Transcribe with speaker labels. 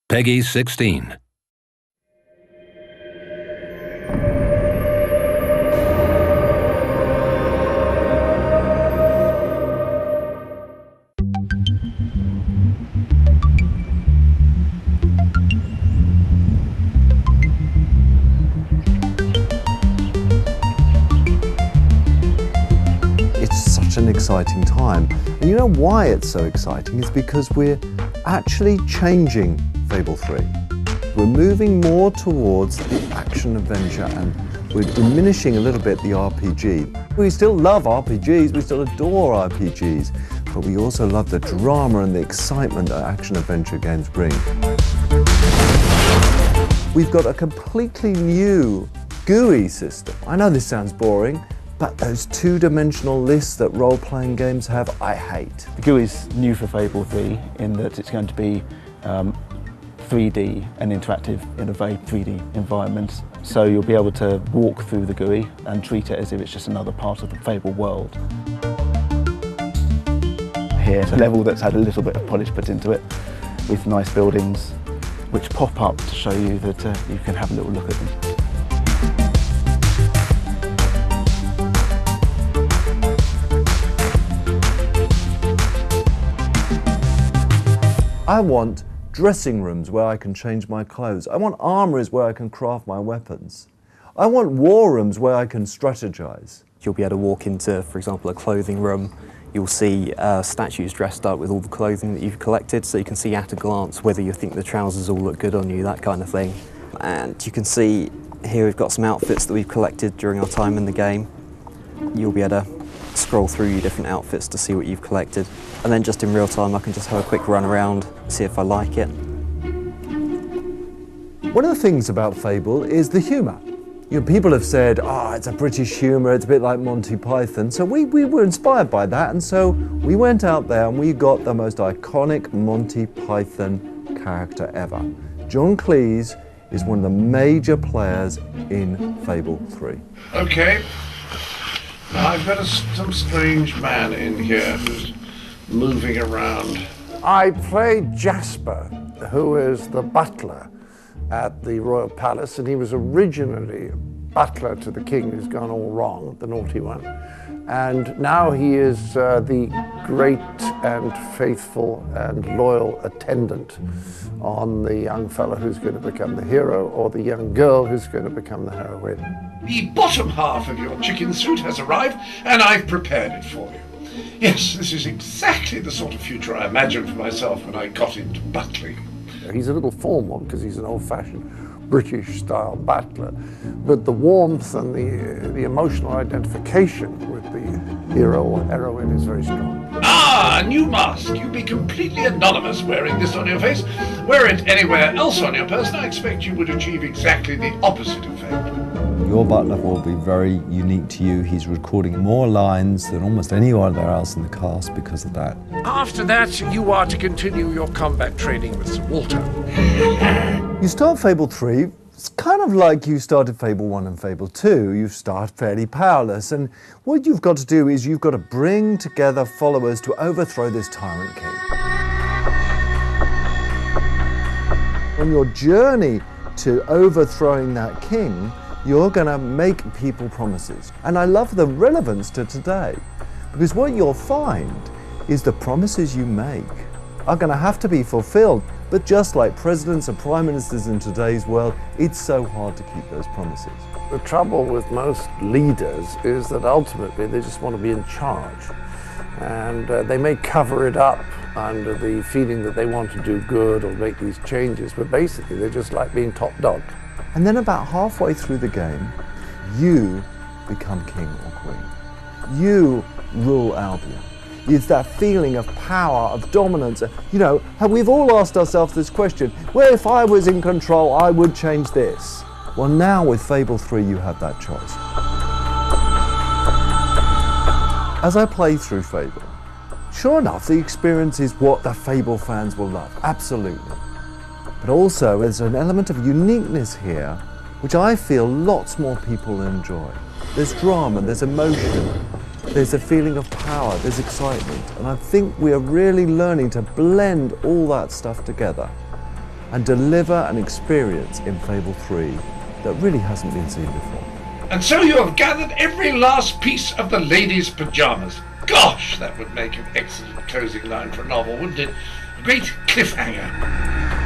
Speaker 1: Peggy 16.
Speaker 2: It's such an exciting time. And you know why it's so exciting? It's because we're actually changing Fable 3. We're moving more towards the action-adventure and we're diminishing a little bit the RPG. We still love RPGs, we still adore RPGs, but we also love the drama and the excitement that action-adventure games bring. We've got a completely new GUI system. I know this sounds boring, but those two-dimensional lists that role-playing games have, I hate.
Speaker 3: The GUI is new for Fable 3 in that it's going to be 3D and interactive in a very 3D environment. So you'll be able to walk through the GUI and treat it as if it's just another part of the Fable world. Here's a level that's had a little bit of polish put into it with nice buildings which pop up to show you that you can have a little look at them.
Speaker 2: I want dressing rooms where I can change my clothes. I want armories where I can craft my weapons. I want war rooms where I can strategize.
Speaker 4: You'll be able to walk into, for example, a clothing room. You'll see statues dressed up with all the clothing that you've collected, so you can see at a glance whether you think the trousers all look good on you, that kind of thing. And you can see here we've got some outfits that we've collected during our time in the game. You'll be able to scroll through your different outfits to see what you've collected. And then just in real time I can just have a quick run around, see if I like it.
Speaker 2: One of the things about Fable is the humour. You know, people have said, it's a British humour, it's a bit like Monty Python. So we were inspired by that, and so we went out there and we got the most iconic Monty Python character ever. John Cleese is one of the major players in Fable 3.
Speaker 5: Okay. Now I've got some strange man in here who's moving around.
Speaker 6: I played Jasper, who is the butler at the royal palace, and he was originally butler to the king who's gone all wrong, the naughty one. And now he is the great and faithful and loyal attendant on the young fellow who's going to become the hero, or the young girl who's going to become the heroine.
Speaker 5: The bottom half of your chicken suit has arrived, and I've prepared it for you. Yes, this is exactly the sort of future I imagined for myself when I got into butling.
Speaker 6: He's a little formal because he's an old-fashioned British-style butler, but the warmth and the emotional identification with the hero or heroine is very strong.
Speaker 5: Ah, a new mask. You'd be completely anonymous wearing this on your face. Wear it anywhere else on your person, I expect you would achieve exactly the opposite effect.
Speaker 2: Your butler will be very unique to you. He's recording more lines than almost anyone else in the cast because of that.
Speaker 5: After that, you are to continue your combat training with Sir Walter.
Speaker 2: You start Fable 3, it's kind of like you started Fable 1 and Fable 2. You start fairly powerless, and what you've got to do is you've got to bring together followers to overthrow this tyrant king. On your journey to overthrowing that king, you're going to make people promises. And I love the relevance to today, because what you'll find is the promises you make are going to have to be fulfilled. But just like presidents and prime ministers in today's world, it's so hard to keep those promises.
Speaker 6: The trouble with most leaders is that ultimately they just want to be in charge. And they may cover it up under the feeling that they want to do good or make these changes, but basically they just like being top dog.
Speaker 2: And then about halfway through the game, you become king or queen. You rule Albion. It's that feeling of power, of dominance. You know, we've all asked ourselves this question, well, if I was in control, I would change this. Well, now with Fable 3, you have that choice. As I play through Fable, sure enough, the experience is what the Fable fans will love, absolutely. But also, there's an element of uniqueness here, which I feel lots more people enjoy. There's drama, there's emotion, there's a feeling of power, there's excitement. And I think we are really learning to blend all that stuff together. and deliver an experience in Fable 3 that really hasn't been seen before.
Speaker 5: And so you have gathered every last piece of the lady's pyjamas. Gosh, that would make an excellent closing line for a novel, wouldn't it? A great cliffhanger.